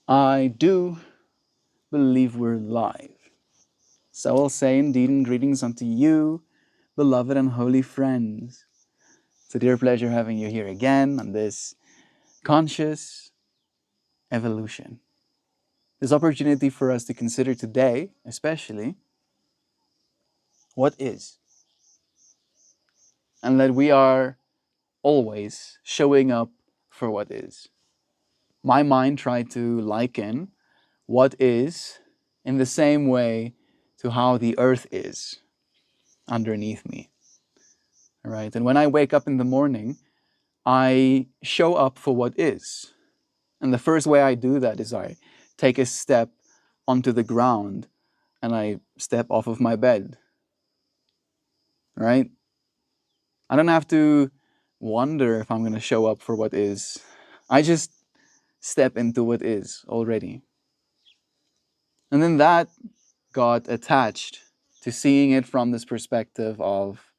I do believe we're live. So I'll say indeed and greetings unto you, beloved and holy friends. It's a dear pleasure having you here again on this conscious evolution. This opportunity for us to consider today, especially, what is. And that we are always showing up for what is. My mind tried to liken what is in the same way to how the earth is underneath me. All right. And when I wake up in the morning, I show up for what is. And the first way I do that is I take a step onto the ground and I step off of my bed. Right? I don't have to wonder if I'm going to show up for what is. I just step into what is already. And then that got attached to seeing it from this perspective of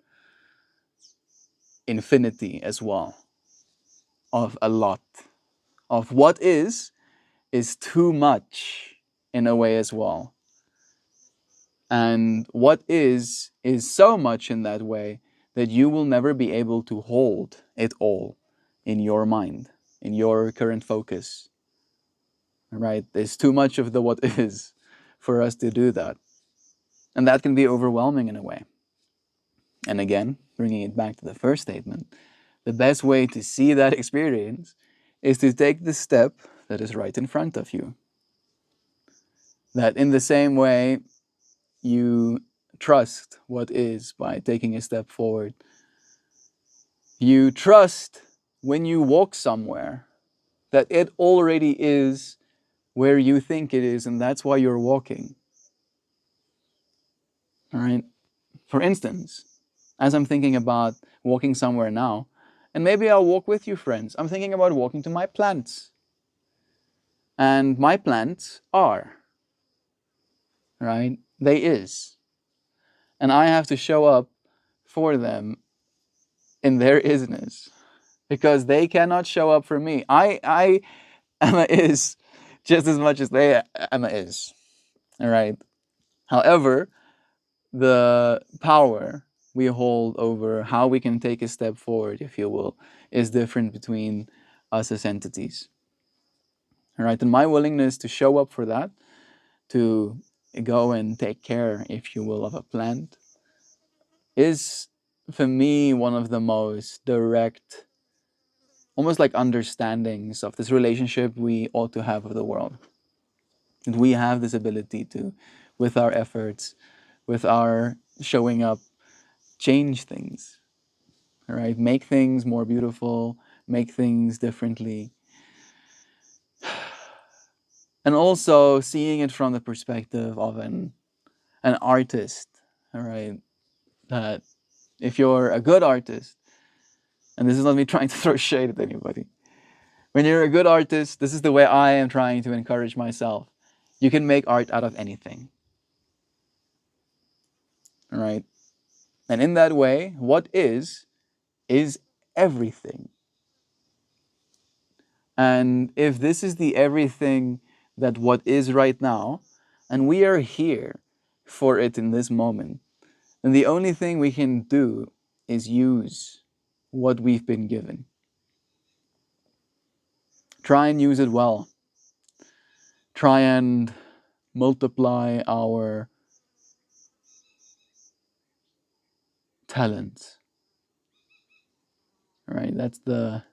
infinity as well, of a lot, of what is too much in a way as well. And what is so much in that way that you will never be able to hold it all in your mind, in your current focus. Right? There's too much of the what is for us to do that. And that can be overwhelming in a way. And again, bringing it back to the first statement, the best way to see that experience is to take the step that is right in front of you. That in the same way you trust what is by taking a step forward, you trust when you walk somewhere that it already is where you think it is, and that's why you're walking. All right? For instance, as I'm thinking about walking somewhere now, and maybe I'll walk with you, friends, I'm thinking about walking to my plants. And my plants are, right? They is. And I have to show up for them in their isness because they cannot show up for me. I am a is just as much as they am a is. All right. However, the power we hold over how we can take a step forward, if you will, is different between us as entities. All right. And my willingness to show up for that, to go and take care, if you will, of a plant, is for me one of the most direct, almost like understandings of this relationship we ought to have with the world. And we have this ability to, with our efforts, with our showing up, change things. All right, make things more beautiful, make things differently. And also seeing it from the perspective of an artist. All right, that if you're a good artist, and this is not me trying to throw shade at anybody, when you're a good artist, this is the way I am trying to encourage myself. You can make art out of anything. All right, and in that way, what is everything. And if this is the everything that what is right now, and we are here for it in this moment, then the only thing we can do is use what we've been given. Try and use it well. Try and multiply our talents. Right? That's the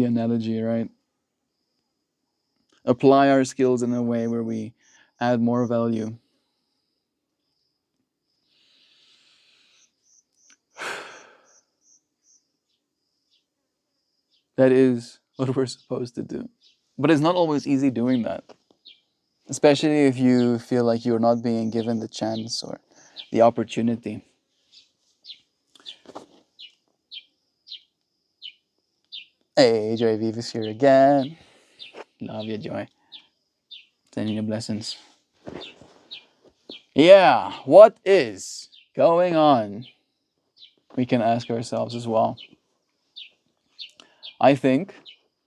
analogy, right? Apply our skills in a way where we add more value. That is what we're supposed to do. But it's not always easy doing that. Especially if you feel like you're not being given the chance or the opportunity. Hey, Joy Viv is here again. Love you, Joy. Sending you blessings. Yeah, what is going on? We can ask ourselves as well. I think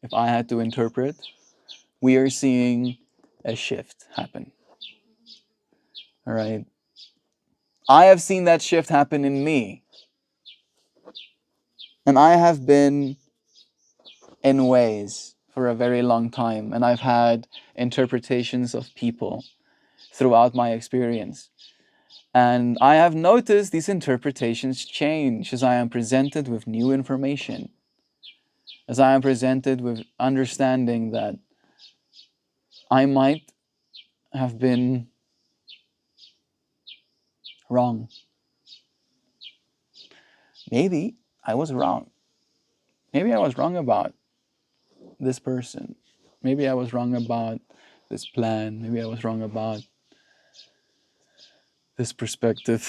if I had to interpret, we are seeing a shift happen. All right. I have seen that shift happen in me. And I have been in ways for a very long time. And I've had interpretations of people throughout my experience. And I have noticed these interpretations change as I am presented with new information, as I am presented with understanding that I might have been wrong. Maybe I was wrong. Maybe I was wrong about this person. Maybe I was wrong about this plan. Maybe I was wrong about this perspective.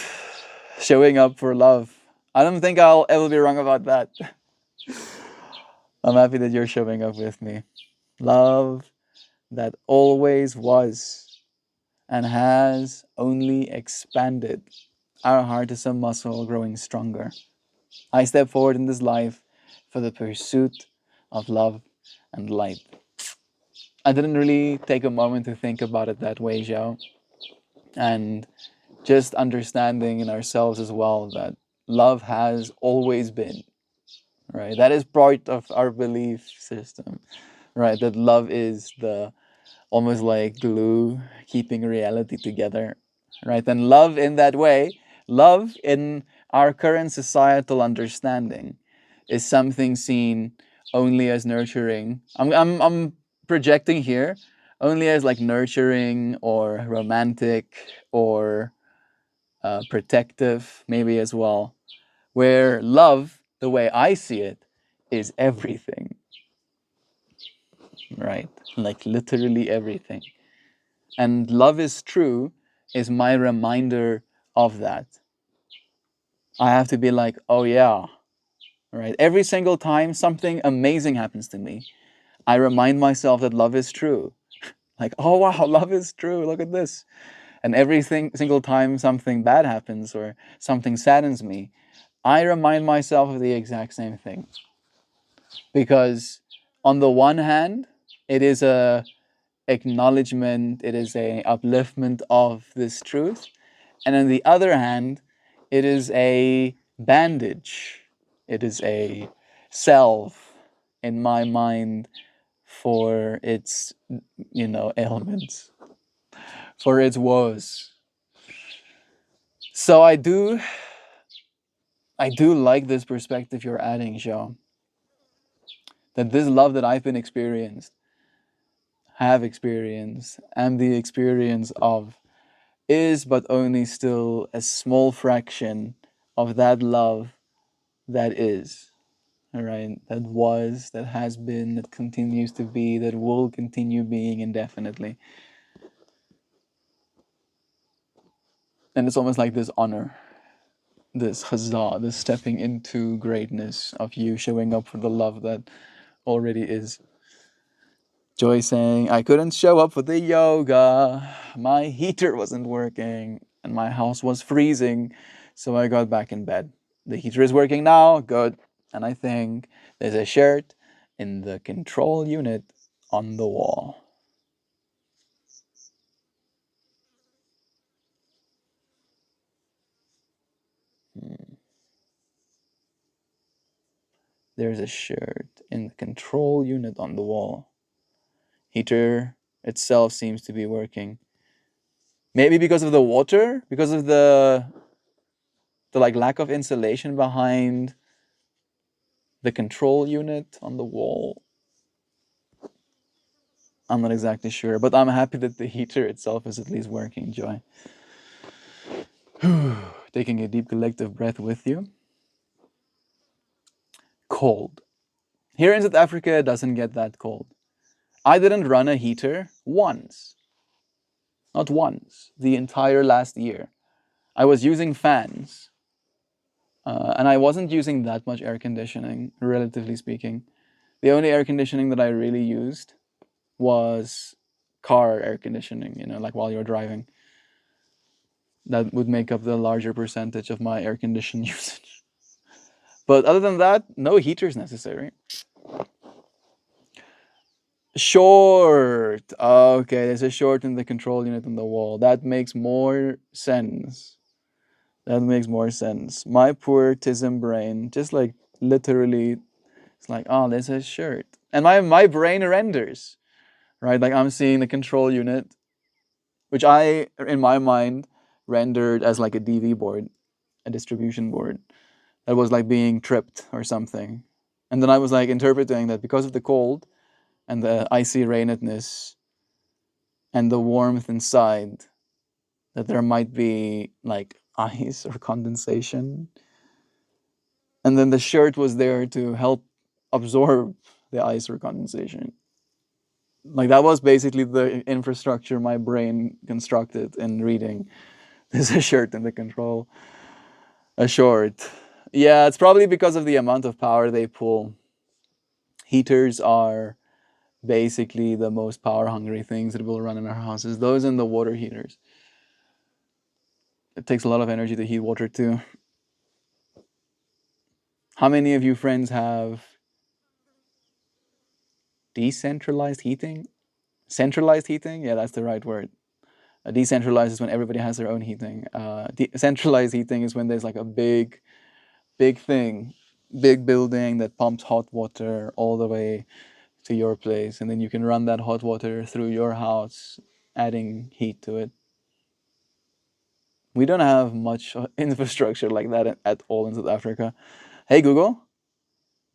Showing up for love. I don't think I'll ever be wrong about that. I'm happy that you're showing up with me. Love that always was and has only expanded. Our heart is a muscle growing stronger. I step forward in this life for the pursuit of love and light. I didn't really take a moment to think about it that way, Zhao. And just understanding in ourselves as well that love has always been, right? That is part of our belief system, right? That love is the almost like glue keeping reality together, right? And love in that way, love in our current societal understanding is something seen only as nurturing. I'm projecting here only as like nurturing or romantic or protective, maybe as well. Where love, the way I see it, is everything, right? Like literally everything. And love is true is my reminder of that. I have to be like, oh yeah, right? Every single time something amazing happens to me, I remind myself that love is true. Like, oh wow, love is true. Look at this. And every single time something bad happens or something saddens me, I remind myself of the exact same thing. Because on the one hand, it is a acknowledgement, it is a upliftment of this truth. And on the other hand, it is a bandage. It is a salve in my mind for its, ailments, for its woes. So I do like this perspective you're adding, Joe. That this love that I've been experienced, have experienced, and the experience of is but only still a small fraction of that love that is. All right, that was, that has been, that continues to be, that will continue being indefinitely. And it's almost like this honor, this huzzah, this stepping into greatness of you showing up for the love that already is. Joy saying, I couldn't show up for the yoga. My heater wasn't working and my house was freezing. So I got back in bed. The heater is working now. Good. And I think there's a shirt in the control unit on the wall. There's a shirt in the control unit on the wall. Heater itself seems to be working. Maybe because of the water, because of the like lack of insulation behind the control unit on the wall. I'm not exactly sure, but I'm happy that the heater itself is at least working, Joy. Taking a deep collective breath with you. Cold. Here in South Africa, it doesn't get that cold. I didn't run a heater once. Not once. The entire last year. I was using fans. And I wasn't using that much air conditioning, relatively speaking. The only air conditioning that I really used was car air conditioning, like while you're driving. That would make up the larger percentage of my air condition usage. But other than that, no heaters necessary. Short. Okay, there's a short in the control unit in the wall. That makes more sense. That makes more sense. My poor tism brain, just like literally, it's like, oh, there's a shirt. And my brain renders, right? Like I'm seeing the control unit, which I, in my mind, rendered as like a DV board, a distribution board that was like being tripped or something. And then I was like interpreting that because of the cold and the icy rainedness and the warmth inside, that there might be like ice or condensation. And then the shirt was there to help absorb the ice or condensation. Like that was basically the infrastructure my brain constructed in reading. There's a shirt in the control. A short. Yeah, it's probably because of the amount of power they pull. Heaters are basically the most power hungry things that will run in our houses. Those and the water heaters. It takes a lot of energy to heat water too. How many of you friends have decentralized heating? Centralized heating? Yeah, that's the right word. Decentralized is when everybody has their own heating. Centralized heating is when there's like a big thing, big building that pumps hot water all the way to your place, and then you can run that hot water through your house, adding heat to it. We don't have much infrastructure like that at all in South Africa. Hey Google,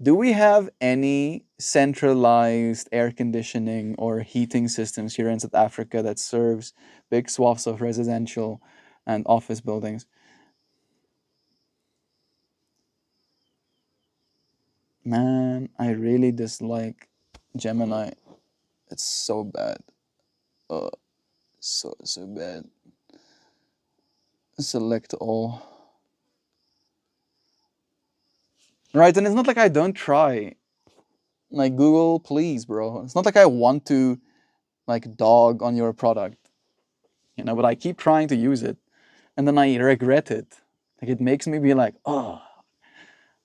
do we have any centralized air conditioning or heating systems here in South Africa that serves big swaths of residential and office buildings? Man, I really dislike Gemini. It's so bad. So bad. Select all. Right, and it's not like I don't try. Like Google, please, bro. It's not like I want to like dog on your product, but I keep trying to use it and then I regret it. Like it makes me be like, oh,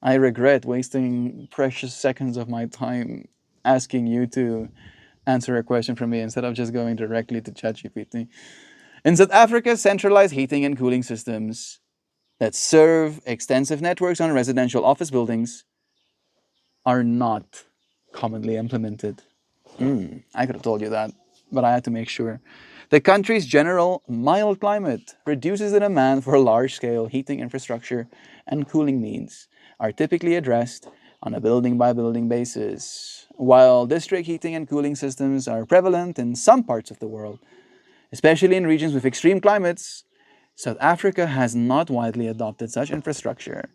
I regret wasting precious seconds of my time asking you to answer a question from me instead of just going directly to ChatGPT. In South Africa, centralized heating and cooling systems that serve extensive networks on residential office buildings are not commonly implemented. I could have told you that, but I had to make sure. The country's general mild climate reduces the demand for large-scale heating infrastructure, and cooling needs are typically addressed on a building-by-building basis. While district heating and cooling systems are prevalent in some parts of the world, especially in regions with extreme climates, South Africa has not widely adopted such infrastructure.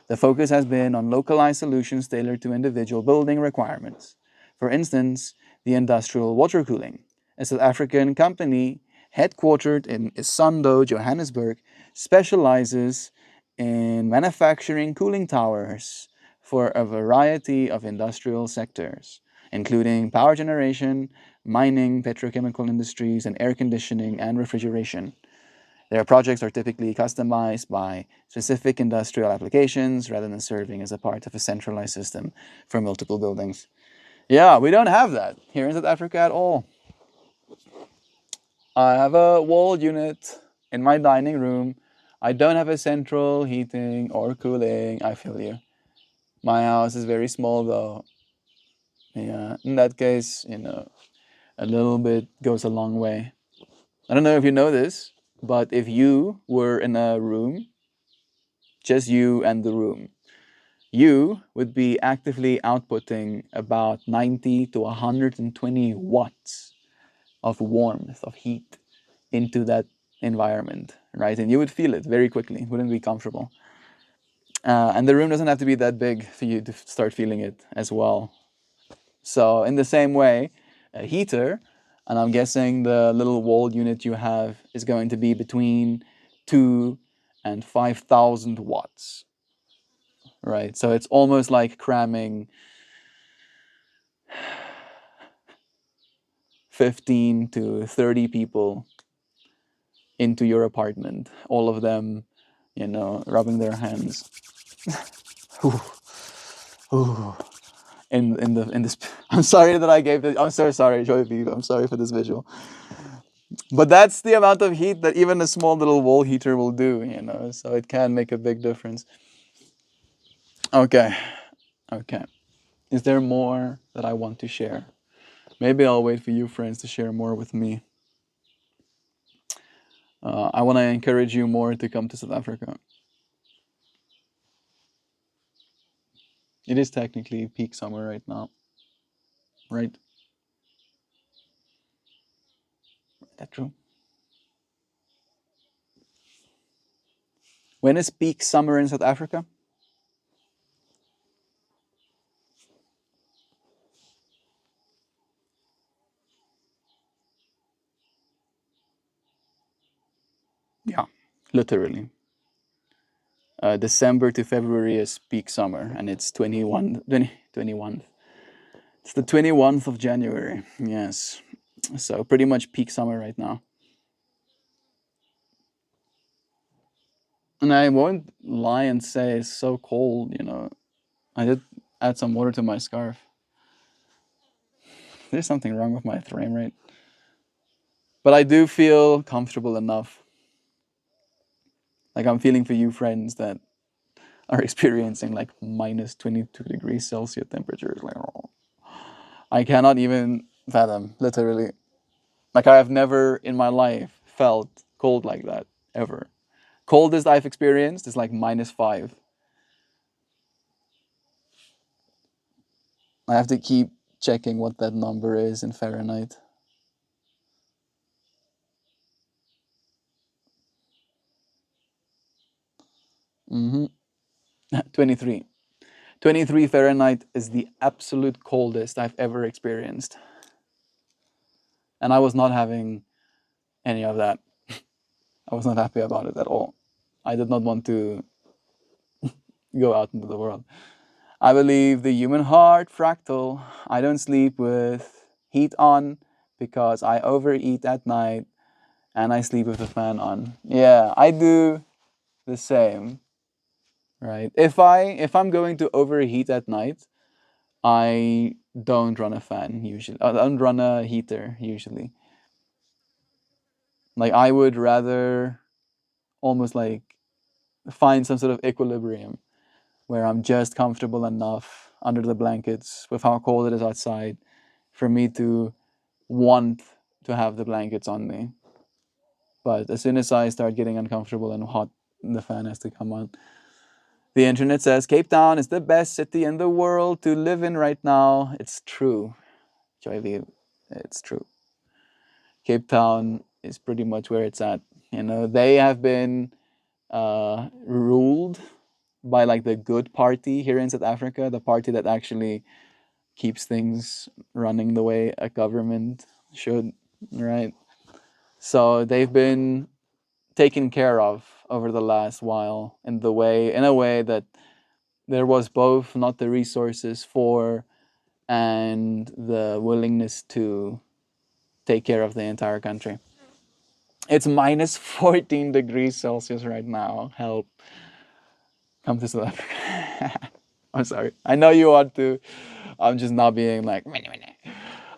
The focus has been on localized solutions tailored to individual building requirements. For instance, the industrial water cooling, a South African company headquartered in Isando, Johannesburg, specializes in manufacturing cooling towers for a variety of industrial sectors, including power generation, mining, petrochemical industries, and air conditioning and refrigeration. Their projects are typically customized by specific industrial applications rather than serving as a part of a centralized system for multiple buildings. Yeah, we don't have that here in South Africa at all. I have a wall unit in my dining room. I don't have a central heating or cooling. I feel you. My house is very small though. Yeah, in that case, a little bit goes a long way. I don't know if you know this, but if you were in a room, just you and the room, you would be actively outputting about 90 to 120 watts of warmth, of heat into that environment, right? And you would feel it very quickly, it wouldn't be comfortable. And the room doesn't have to be that big for you to start feeling it as well. So, in the same way, a heater, and I'm guessing the little wall unit you have is going to be between 2 and 5,000 watts, right? So, it's almost like cramming 15 to 30 people into your apartment, all of them, rubbing their hands. Ooh, ooh, in this I'm sorry that I gave this. I'm so sorry, Joy Vive. I'm sorry for this visual. But that's the amount of heat that even a small little wall heater will do, so it can make a big difference. Okay, okay. Is there more that I want to share? Maybe I'll wait for you, friends, to share more with me. I want to encourage you more to come to South Africa. It is technically peak summer right now, right? That true? When is peak summer in South Africa? Yeah, literally. December to February is peak summer, and it's 21. It's the 21st of January. Yes. So pretty much peak summer right now. And I won't lie and say it's so cold. I did add some water to my scarf. There's something wrong with my frame rate. But I do feel comfortable enough. Like I'm feeling for you friends that are experiencing like minus 22 degrees Celsius temperatures. Like, oh, I cannot even fathom, literally. Like I have never in my life felt cold like that, ever. Coldest I've experienced is like -5. I have to keep checking what that number is in Fahrenheit. 23. 23 Fahrenheit is the absolute coldest I've ever experienced. And I was not having any of that. I was not happy about it at all. I did not want to go out into the world. I believe the human heart fractal. I don't sleep with heat on because I overeat at night and I sleep with the fan on. Yeah, I do the same, right? If I'm going to overheat at night, I don't run a fan usually. I don't run a heater usually. Like I would rather almost like find some sort of equilibrium where I'm just comfortable enough under the blankets with how cold it is outside for me to want to have the blankets on me. But as soon as I start getting uncomfortable and hot, the fan has to come on. The internet says Cape Town is the best city in the world to live in right now. It's true, Joy. It's true. Cape Town is pretty much where it's at. They have been ruled by like the good party here in South Africa, the party that actually keeps things running the way a government should, right? So they've been taken care of over the last while in a way that there was both not the resources for and the willingness to take care of the entire country. It's minus 14 degrees Celsius right now. Help. Come to South Africa. I'm sorry. I know you want to. I'm just not being like, meh, meh, meh.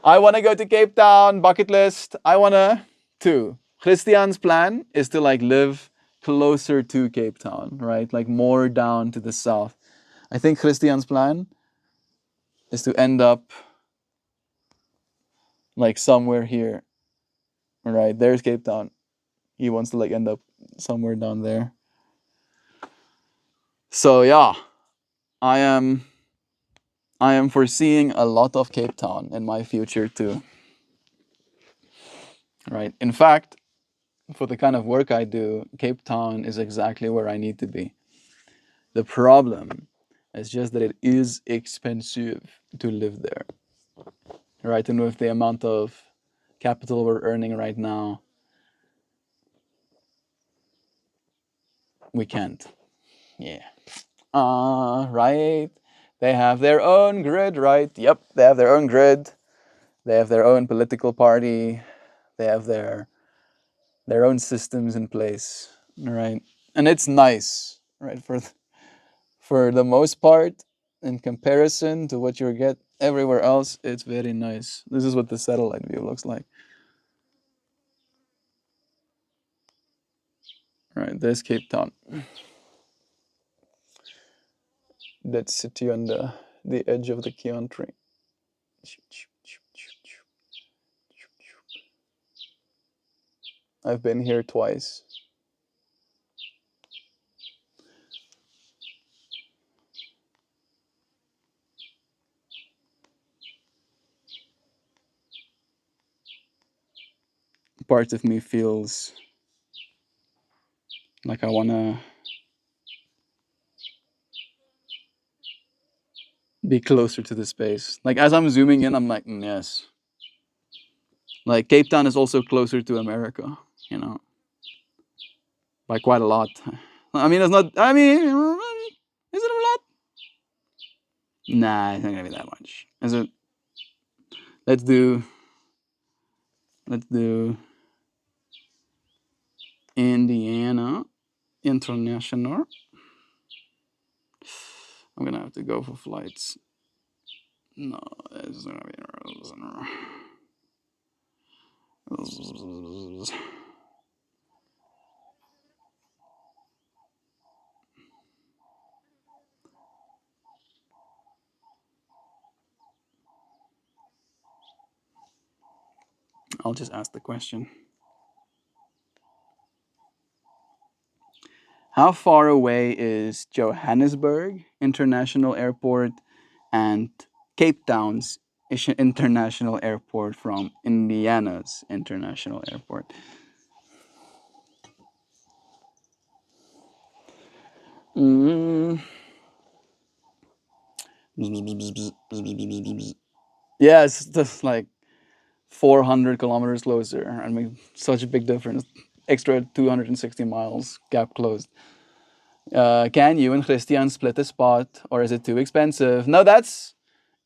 I want to go to Cape Town, bucket list. I want to, too. Christian's plan is to like live closer to Cape Town, right? Like more down to the south. I think Christian's plan is to end up like somewhere here, right? There's Cape Town. He wants to like end up somewhere down there. So yeah, I am I am foreseeing a lot of Cape Town in my future too. Right? In fact, for the kind of work I do, Cape Town is exactly where I need to be. The problem is just that it is expensive to live there. Right? And with the amount of capital we're earning right now, we can't. Yeah. Right. They have their own grid, right? Yep, they have their own grid. They have their own political party. They have their own systems in place, right? And it's nice, right? For the most part, in comparison to what you get Everywhere else, it's very nice. This is what the satellite view looks like. All right, there's Cape Town. That city on the edge of the country. I've been here twice. Part of me feels like I wanna be closer to the space. Like as I'm zooming in, I'm like, yes. Like Cape Town is also closer to America, you know, by quite a lot. I mean, it's not. I mean, is it a lot? Nah, it's not gonna be that much. Is it? Let's do. Let's do Indiana International. I'm gonna have to go for flights. No, it's gonna be. I'll just ask the question. How far away is Johannesburg International Airport and Cape Town's International Airport from Indiana's International Airport? Mm. Yes, that's like 400 kilometers closer. I mean, such a big difference. Extra 260 miles, gap closed. Can you and Christian split a spot, or is it too expensive? No, that's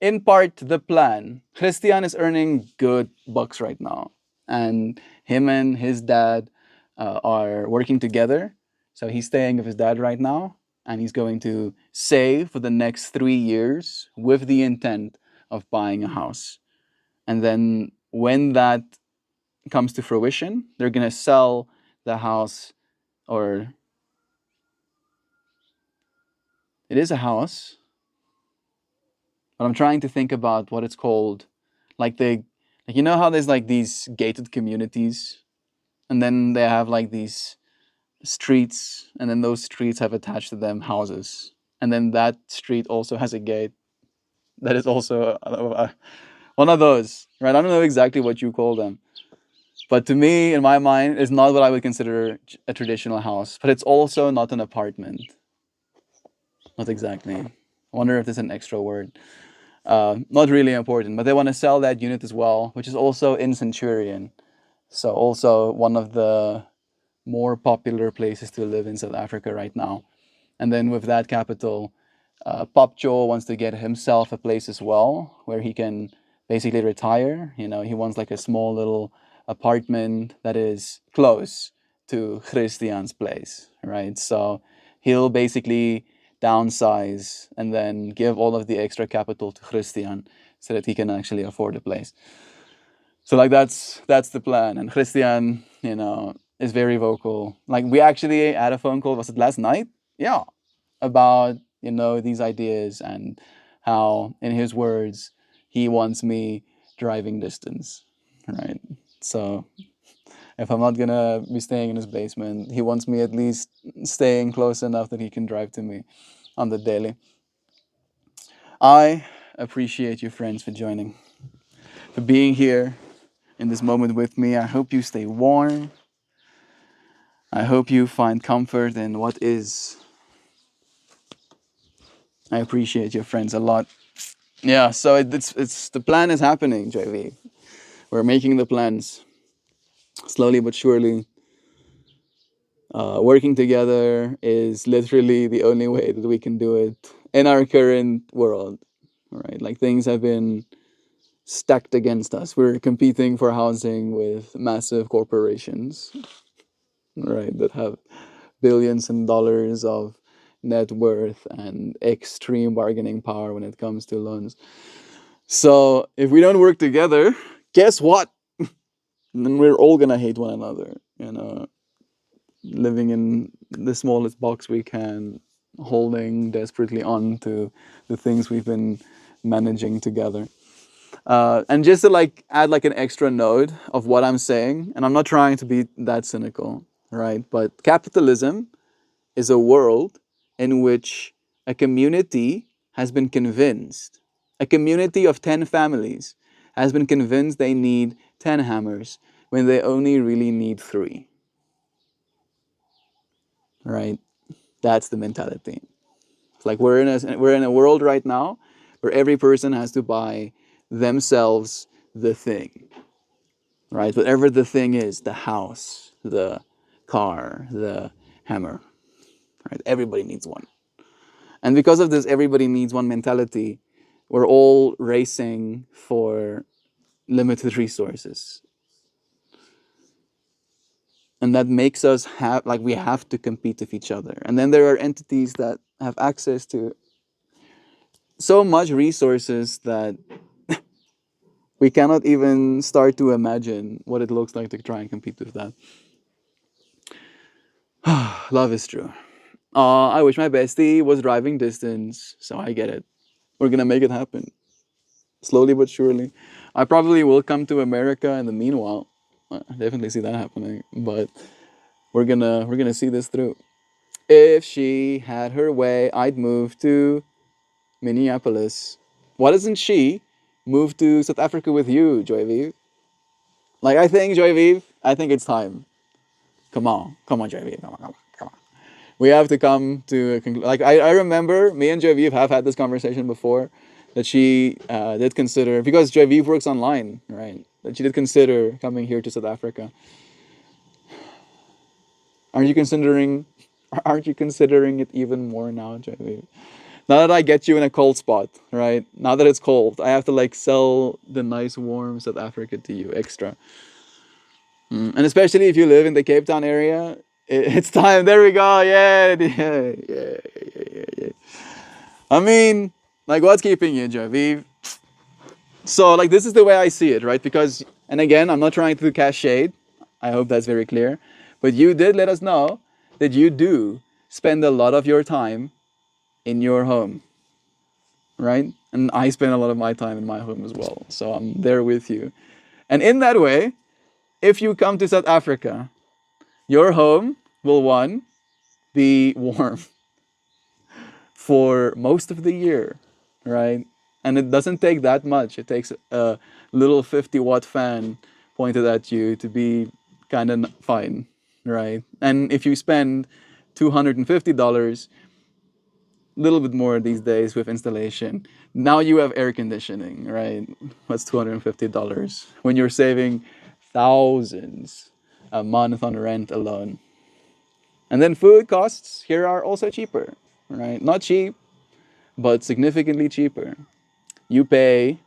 in part the plan. Christian is earning good bucks right now, and him and his dad are working together. So he's staying with his dad right now, and he's going to save for the next 3 years with the intent of buying a house. And then when that comes to fruition, they're gonna sell the house, or it is a house, but I'm trying to think about what it's called. Like like you know how there's like these gated communities, and then they have like these streets, and then those streets have attached to them houses, and then that street also has a gate that is also one of those, right? I don't know exactly what you call them, but to me, in my mind, it's not what I would consider a traditional house, but it's also not an apartment. Not exactly. I wonder if there's an extra word. Not really important, but they want to sell that unit as well, which is also in Centurion. So also one of the more popular places to live in South Africa right now. And then with that capital, Popjo wants to get himself a place as well where he can basically retire. You know, he wants like a small little apartment that is close to Christian's place, right? So he'll basically downsize and then give all of the extra capital to Christian so that he can actually afford a place. So like that's the plan. And Christian, you know, is very vocal. Like we actually had a phone call, was it last night? Yeah, about you know these ideas and how, in his words, he wants me driving distance, right? So if I'm not gonna be staying in his basement, he wants me at least staying close enough that he can drive to me on the daily. I appreciate you, friends, for joining, for being here in this moment with me. I hope you stay warm. I hope you find comfort in what is. I appreciate your friends a lot. Yeah, so it's the plan is happening, JV. We're making the plans slowly but surely. Working together is literally the only way that we can do it in our current world, right? Like things have been stacked against us. We're competing for housing with massive corporations, right, that have billions and dollars of net worth and extreme bargaining power when it comes to loans. So if we don't work together, guess what? Then we're all gonna hate one another. Living in the smallest box we can, holding desperately on to the things we've been managing together. And just to like add like an extra note of what I'm saying, and I'm not trying to be that cynical, right? But capitalism is a world in which a community has been convinced, a community of 10 families has been convinced they need 10 hammers when they only really need 3, right? That's the mentality. It's like we're in a world right now where every person has to buy themselves the thing, right? Whatever the thing is, the house, the car, the hammer, right? Everybody needs one. And because of this everybody needs one mentality, we're all racing for limited resources. And that makes us have like we have to compete with each other. And then there are entities that have access to so much resources that we cannot even start to imagine what it looks like to try and compete with that. Love is true. I wish my bestie was driving distance, so I get it. We're gonna make it happen, slowly but surely. I probably will come to America in the meanwhile. I definitely see that happening, but we're gonna see this through. If she had her way, I'd move to Minneapolis. Why doesn't she move to South Africa with you, Joy Vive? Like I think Joy Vive, I think it's time. Come on, Joy Vive, come on. We have to come to a conclusion. Like I remember me and Joy Vive have had this conversation before, that she did consider, because Joy Vive works online, right? That she did consider coming here to South Africa. Aren't you considering? Aren't you considering it even more now, Joy Vive? Now that I get you in a cold spot, right? Now that it's cold, I have to like sell the nice warm South Africa to you extra. And especially if you live in the Cape Town area, it's time. There we go. Yeah, yeah. I mean, like, what's keeping you, Javiv? So, like, this is the way I see it, right? Because, and again, I'm not trying to cast shade. I hope that's very clear. But you did let us know that you do spend a lot of your time in your home, right? And I spend a lot of my time in my home as well. So I'm there with you. And in that way, if you come to South Africa, your home will, one, be warm for most of the year, right? And it doesn't take that much. It takes a little 50-watt fan pointed at you to be kind of fine, right? And if you spend $250, a little bit more these days with installation, now you have air conditioning, right? That's $250 when you're saving thousands a month on rent alone. And then food costs here are also cheaper, right? Not cheap, but significantly cheaper. You pay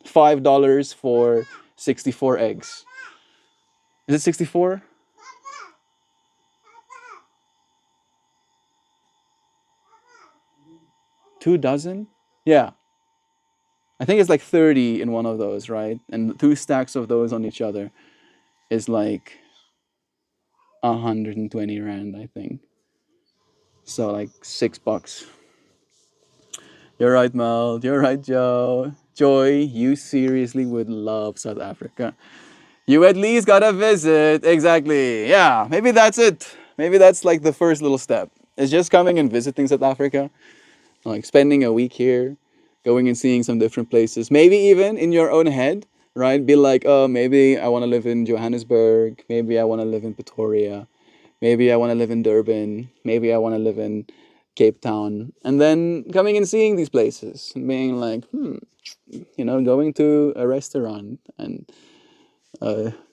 $5 for 64 eggs. Is it 64? 2 dozen? Yeah. I think it's like 30 in one of those, right? And 2 stacks of those on each other is like 120 rand, I think. So like $6. You're right, Mel. You're right, Joe. Joy, you seriously would love South Africa. You at least gotta visit. Exactly. Yeah, maybe that's it. Maybe that's like the first little step. It's just coming and visiting South Africa, like spending a week here, going and seeing some different places. Maybe even in your own head, right? Be like, oh, maybe I want to live in Johannesburg. Maybe I want to live in Pretoria. Maybe I want to live in Durban. Maybe I want to live in Cape Town. And then coming and seeing these places and being like, going to a restaurant and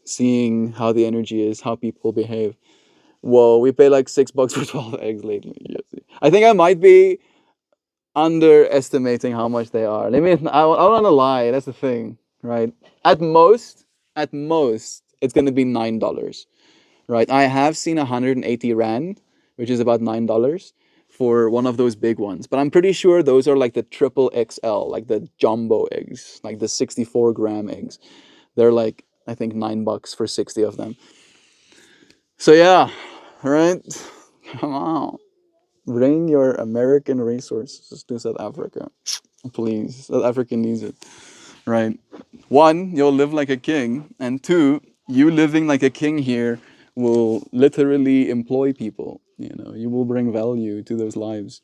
seeing how the energy is, how people behave. Whoa, we pay like $6 for 12 eggs lately. Yes. I think I might be underestimating how much they are. I want to lie. That's the thing, right? At most, it's going to be $9, right? I have seen 180 rand, which is about $9 for one of those big ones. But I'm pretty sure those are like the triple XL, like the jumbo eggs, like the 64-gram eggs. They're like, I think, $9 for 60 of them. So yeah, right? Come on. Bring your American resources to South Africa. Please. South Africa needs it. Right? One, you'll live like a king. And two, you living like a king here will literally employ people. You know, you will bring value to those lives.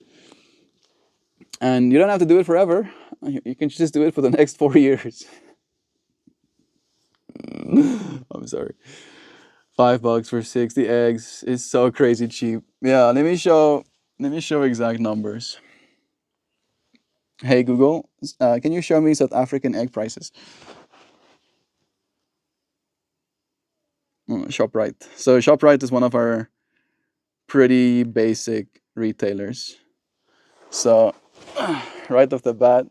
And you don't have to do it forever. You can just do it for the next 4 years. I'm sorry. $5 for 60 eggs is so crazy cheap. Yeah, let me show exact numbers. Hey Google, can you show me South African egg prices? ShopRite. So ShopRite is one of our pretty basic retailers. So right off the bat,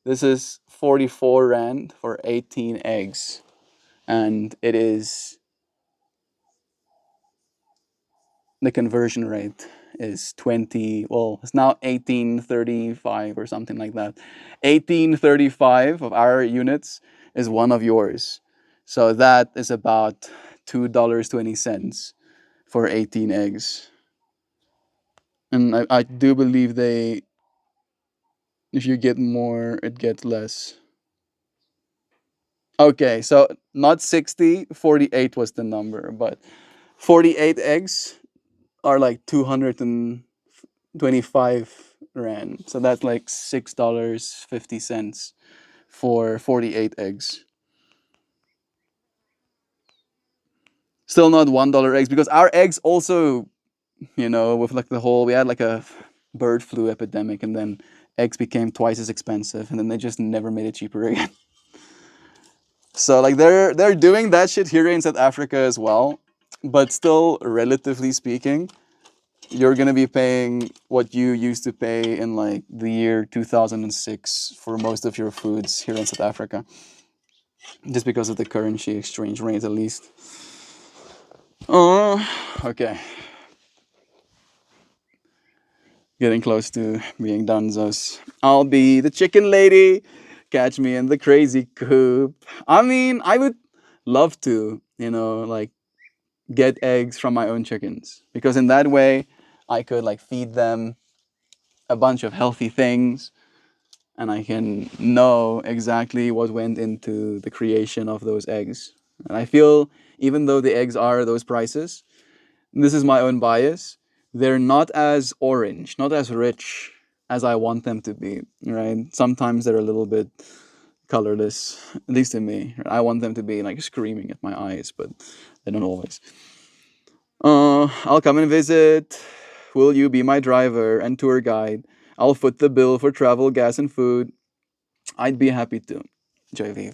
this is 44 Rand for 18 eggs. And it is, the conversion rate is 20, well, it's now 1835 or something like that. 1835 of our units is one of yours. So that is about $2.20 for 18 eggs. And I do believe if you get more, it gets less. Okay, so not 60, 48 was the number, but 48 eggs are like 225 Rand. So that's like $6.50 for 48 eggs. Still not $1 eggs because our eggs also, with like we had like a bird flu epidemic and then eggs became twice as expensive and then they just never made it cheaper again. So like they're doing that shit here in South Africa as well, but still, relatively speaking, you're gonna be paying what you used to pay in like the year 2006 for most of your foods here in South Africa, just because of the currency exchange rate, at least. Oh, okay. Getting close to being done, Zos. I'll be the chicken lady. Catch me in the crazy coop. I mean, I would love to, like get eggs from my own chickens because in that way I could like feed them a bunch of healthy things and I can know exactly what went into the creation of those eggs. And I feel even though the eggs are those prices, this is my own bias, they're not as orange, not as rich as I want them to be, right? Sometimes they're a little bit colorless, at least to me. I want them to be like screaming at my eyes, but they don't always. I'll come and visit. Will you be my driver and tour guide? I'll foot the bill for travel, gas, and food. I'd be happy to. JV.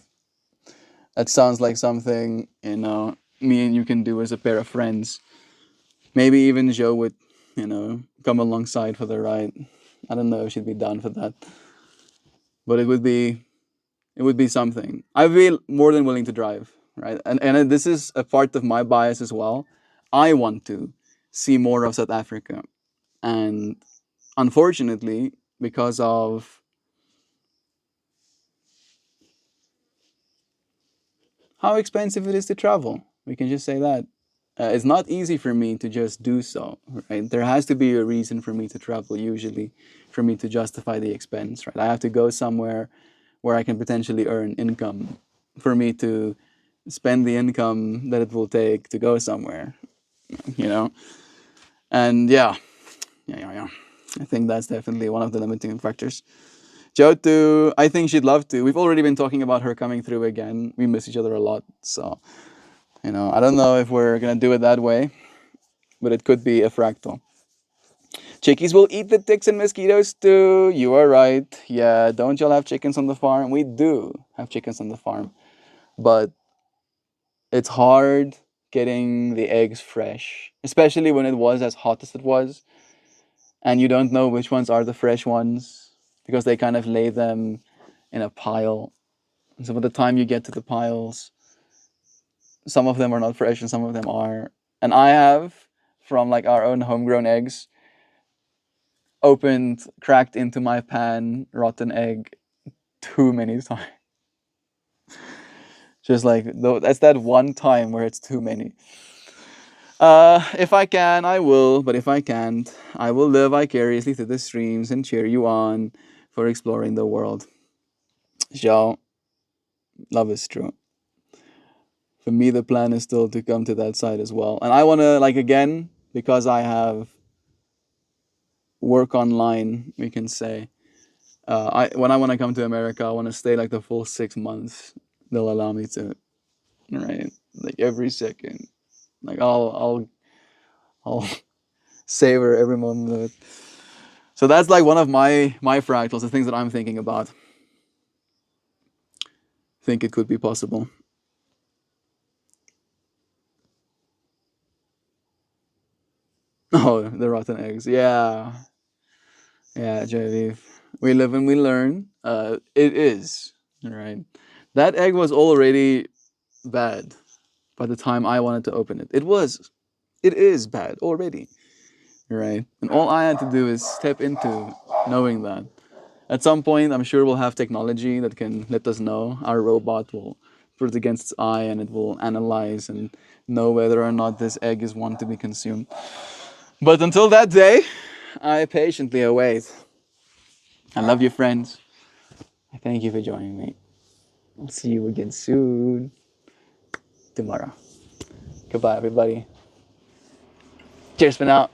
That sounds like something, me and you can do as a pair of friends. Maybe even Joe would, come alongside for the ride. I don't know if she'd be down for that. But it would be something. I'd be more than willing to drive, right? And this is a part of my bias as well. I want to see more of South Africa. And unfortunately, because of how expensive it is to travel, we can just say that. It's not easy for me to just do so, right? There has to be a reason for me to travel, usually, for me to justify the expense, right? I have to go somewhere where I can potentially earn income for me to spend the income that it will take to go somewhere, you know? And yeah. I think that's definitely one of the limiting factors. Jotu, I think she'd love to. We've already been talking about her coming through again. We miss each other a lot. So, I don't know if we're going to do it that way, but it could be a fractal. Chickies will eat the ticks and mosquitoes too. You are right. Yeah, don't y'all have chickens on the farm? We do have chickens on the farm. But it's hard getting the eggs fresh, especially when it was as hot as it was. And you don't know which ones are the fresh ones because they kind of lay them in a pile. So by the time you get to the piles, some of them are not fresh and some of them are. And I have, from like our own homegrown eggs, opened, cracked into my pan, rotten egg too many times. Just like, that's that one time where it's too many. If I can, I will, but if I can't, I will live vicariously through the streams and cheer you on for exploring the world. So, love is true. For me, the plan is still to come to that side as well. And I want to, like, again, because I have work online, we can say, when I want to come to America, I want to stay like the full 6 months. They'll allow me to, right? Like every second. Like I'll savor every moment of it. So that's like one of my fractals, the things that I'm thinking about. Think it could be possible. Oh, the rotten eggs. Yeah. Yeah, JV. We live and we learn. It is, right? That egg was already bad by the time I wanted to open it. It is bad already, right? And all I had to do is step into knowing that. At some point, I'm sure we'll have technology that can let us know. Our robot will put it against its eye and it will analyze and know whether or not this egg is one to be consumed. But until that day, I patiently await. I love you, friends. I thank you for joining me. I'll see you again soon. Tomorrow. Goodbye, everybody. Cheers for now.